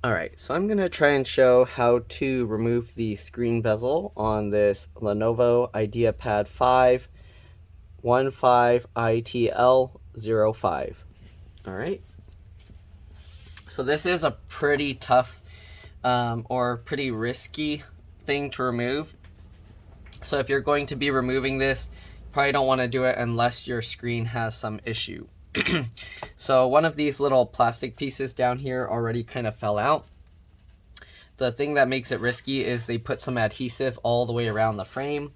Alright, so I'm going to try and show how to remove the screen bezel on this Lenovo IdeaPad 5 15ITL05. Alright, so this is a pretty tough or pretty risky thing to remove. So if you're going to be removing this, you probably don't want to do it unless your screen has some issue. So one of these little plastic pieces down here already kind of fell out. The thing that makes it risky is they put some adhesive all the way around the frame.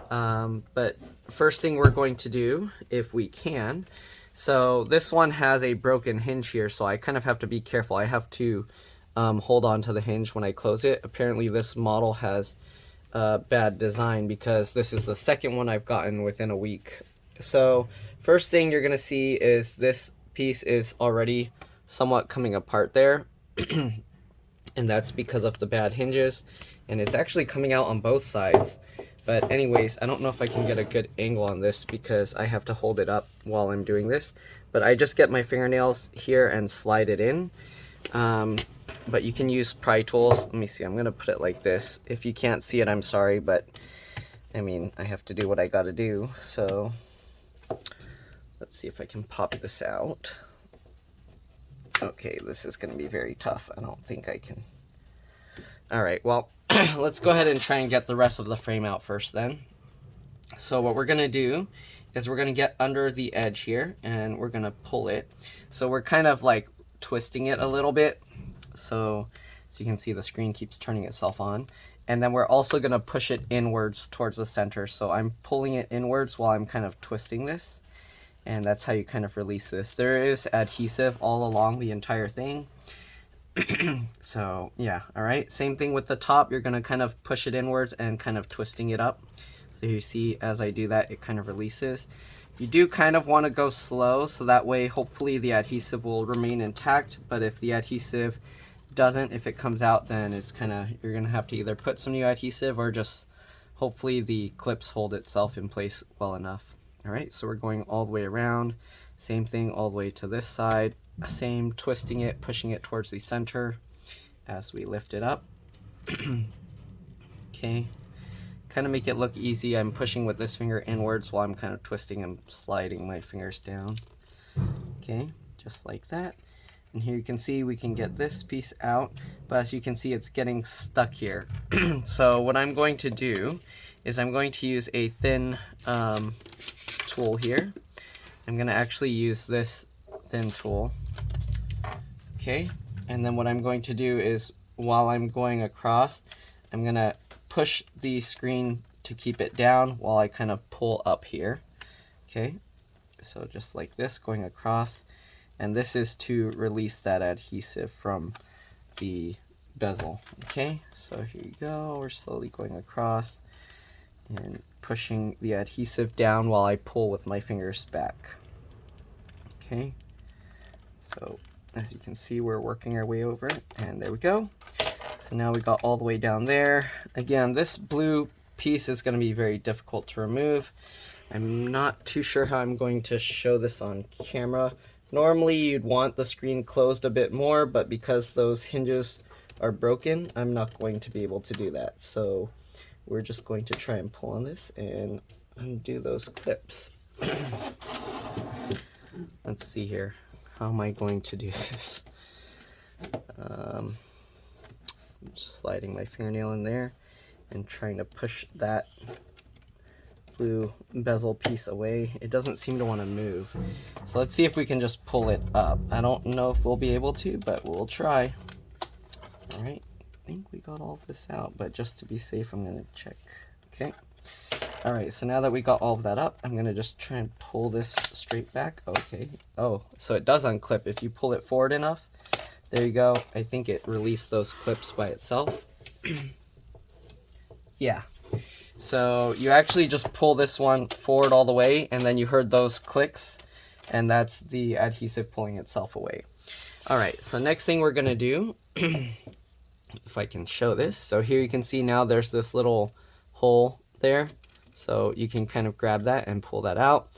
But first thing we're going to do, if we can, so this one has a broken hinge here, so I kind of have to be careful. I have to hold on to the hinge when I close it. Apparently this model has bad design because this is the second one I've gotten within a week. So first thing you're going to see is this piece is already somewhat coming apart there. And that's because of the bad hinges, and it's actually coming out on both sides. But anyways, I don't know if I can get a good angle on this because I have to hold it up while I'm doing this, but I just get my fingernails here and slide it in. But you can use pry tools. Let me see, I'm gonna put it like this. If you can't see it, I'm sorry, but I mean, I have to do what I gotta do. So let's see if I can pop this out. Okay, this is going to be very tough. I don't think I can. Alright, well, let's go ahead and try and get the rest of the frame out first then. So what we're going to do is we're going to get under the edge here, and we're going to pull it. So we're kind of like twisting it a little bit. So you can see the screen keeps turning itself on. And then we're also going to push it inwards towards the center. So I'm pulling it inwards while I'm kind of twisting this. And that's how you kind of release this. There is adhesive all along the entire thing. So yeah, all right. Same thing with the top. You're gonna kind of push it inwards and kind of twisting it up. So you see as I do that, it kind of releases. You do kind of want to go slow, so that way hopefully the adhesive will remain intact. But if the adhesive doesn't, if it comes out, then it's kind of, you're gonna have to either put some new adhesive or just hopefully the clips hold itself in place well enough. Alright, so we're going all the way around. Same thing all the way to this side. Same, twisting it, pushing it towards the center as we lift it up. Okay, kind of make it look easy. I'm pushing with this finger inwards while I'm kind of twisting and sliding my fingers down. Okay, just like that. And here you can see we can get this piece out, but as you can see it's getting stuck here. So what I'm going to do is I'm going to use a thin tool here. I'm going to actually use this thin tool. Okay, and then what I'm going to do is while I'm going across, I'm going to push the screen to keep it down while I kind of pull up here. Okay, so just like this, going across. And this is to release that adhesive from the bezel. Okay, so here you go. We're slowly going across and pushing the adhesive down while I pull with my fingers back. Okay, so as you can see, we're working our way over it, and there we go. So now we got all the way down there. Again, this blue piece is going to be very difficult to remove. I'm not too sure how I'm going to show this on camera. Normally you'd want the screen closed a bit more, but because those hinges are broken, I'm not going to be able to do that. So we're just going to try and pull on this and undo those clips. Let's see here. How am I going to do this? I'm just sliding my fingernail in there and trying to push that blue bezel piece away. It doesn't seem to want to move. So let's see if we can just pull it up. I don't know if we'll be able to, but we'll try. All right, I think we got all of this out, but just to be safe, I'm gonna check. Okay. All right, so now that we got all of that up, I'm gonna just try and pull this straight back. Okay. Oh, so it does unclip if you pull it forward enough. There you go. I think it released those clips by itself. Yeah. So you actually just pull this one forward all the way, and then you heard those clicks, and that's the adhesive pulling itself away. All right, so next thing we're gonna do, if I can show this. So here you can see now there's this little hole there. So you can kind of grab that and pull that out.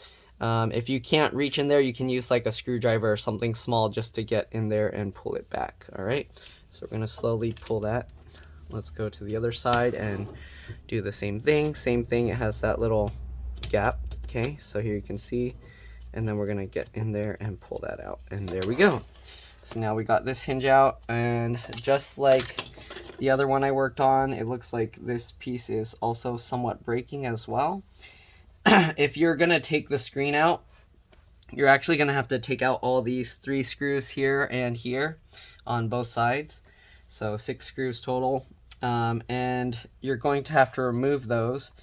If you can't reach in there, you can use like a screwdriver or something small just to get in there and pull it back. All right, so we're gonna slowly pull that. Let's go to the other side and do the same thing. Same thing, it has that little gap. Okay, so here you can see, and then we're gonna get in there and pull that out, and there we go. So now we got this hinge out, and just like the other one I worked on, it looks like this piece is also somewhat breaking as well. If you're gonna take the screen out, you're actually gonna have to take out all these 3 screws here and here on both sides. So 6 screws total. And you're going to have to remove those,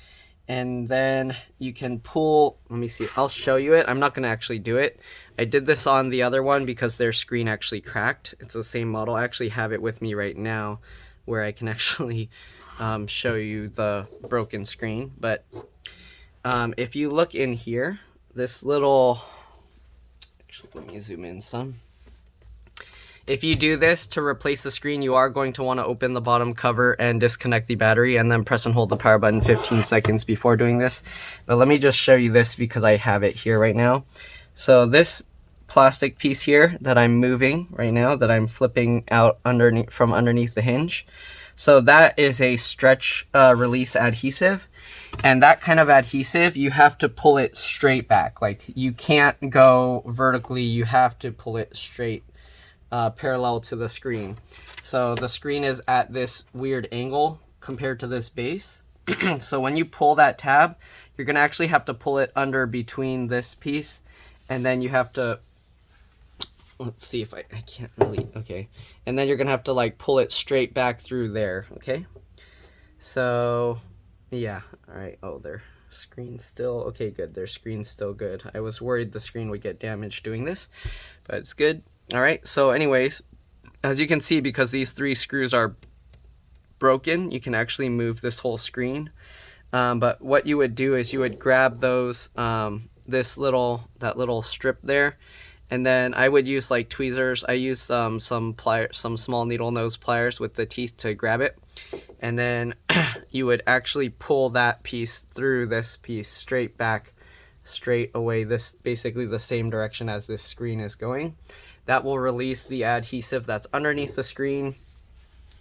and then you can pull, let me see, I'll show you it. I'm not gonna actually do it. I did this on the other one because their screen actually cracked. It's the same model. I actually have it with me right now where I can actually show you the broken screen. But if you look in here, this little, actually let me zoom in some. If you do this to replace the screen, you are going to want to open the bottom cover and disconnect the battery, and then press and hold the power button 15 seconds before doing this. But let me just show you this because I have it here right now. So this plastic piece here that I'm moving right now, that I'm flipping out underneath from underneath the hinge, so that is a stretch release adhesive. And that kind of adhesive, you have to pull it straight back. Like, you can't go vertically, you have to pull it straight parallel to the screen. So the screen is at this weird angle compared to this base. So when you pull that tab, you're gonna actually have to pull it under between this piece, and then you have to, let's see if I can't really, okay. And then you're gonna have to like pull it straight back through there, okay? So yeah, all right, oh, their screen's still, okay, good, their screen's still good. I was worried the screen would get damaged doing this, but it's good. All right, so anyways, as you can see, because these 3 screws are broken, you can actually move this whole screen. But what you would do is you would grab those, that little strip there, and then I would use like tweezers. I use some small needle nose pliers with the teeth to grab it, and then you would actually pull that piece through this piece straight back, straight away, this basically the same direction as this screen is going. That will release the adhesive that's underneath the screen.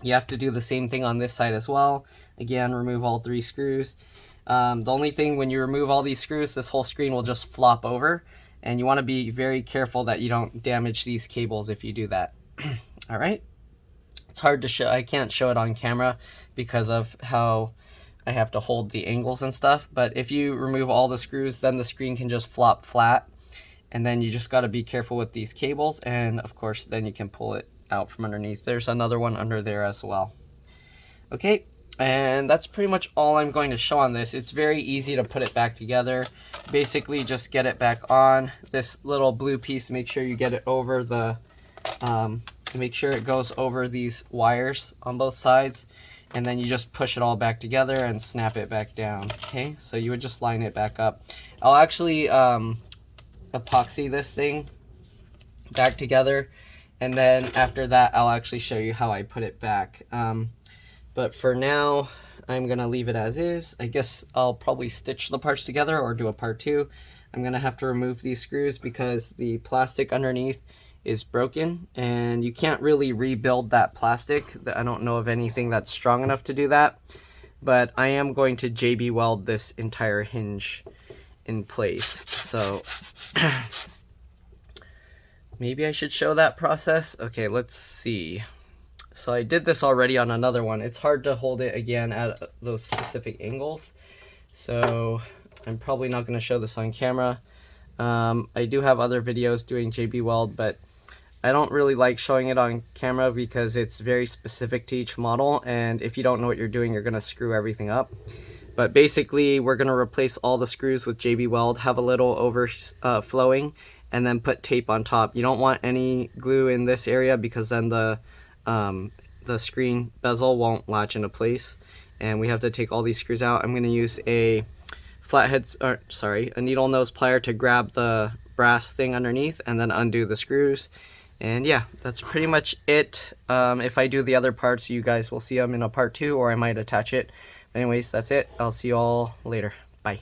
You have to do the same thing on this side as well. Again, remove all 3 screws. The only thing, when you remove all these screws, this whole screen will just flop over, and you want to be very careful that you don't damage these cables if you do that. All right, it's hard to show, I can't show it on camera because of how I have to hold the angles and stuff, but if you remove all the screws, then the screen can just flop flat. And then you just got to be careful with these cables, and of course then you can pull it out from underneath. There's another one under there as well. Okay, and that's pretty much all I'm going to show on this. It's very easy to put it back together. Basically just get it back on. This little blue piece, make sure you get it over the, make sure it goes over these wires on both sides, and then you just push it all back together and snap it back down. Okay, so you would just line it back up. I'll actually epoxy this thing back together, and then after that I'll actually show you how I put it back. But for now I'm gonna leave it as is. I guess I'll probably stitch the parts together or do a part 2. I'm gonna have to remove these screws because the plastic underneath is broken, and you can't really rebuild that plastic. I don't know of anything that's strong enough to do that, but I am going to JB weld this entire hinge in place. So maybe I should show that process. Okay, let's see. So I did this already on another one. It's hard to hold it again at those specific angles, so I'm probably not going to show this on camera. I do have other videos doing JB weld, but I don't really like showing it on camera because it's very specific to each model, and if you don't know what you're doing, you're going to screw everything up. But basically, we're going to replace all the screws with JB Weld, have a little overflowing, and then put tape on top. You don't want any glue in this area because then the screen bezel won't latch into place. And we have to take all these screws out. I'm going to use a needle nose plier to grab the brass thing underneath and then undo the screws. And yeah, that's pretty much it. If I do the other parts, you guys will see them in a part 2, or I might attach it. Anyways, that's it. I'll see you all later. Bye.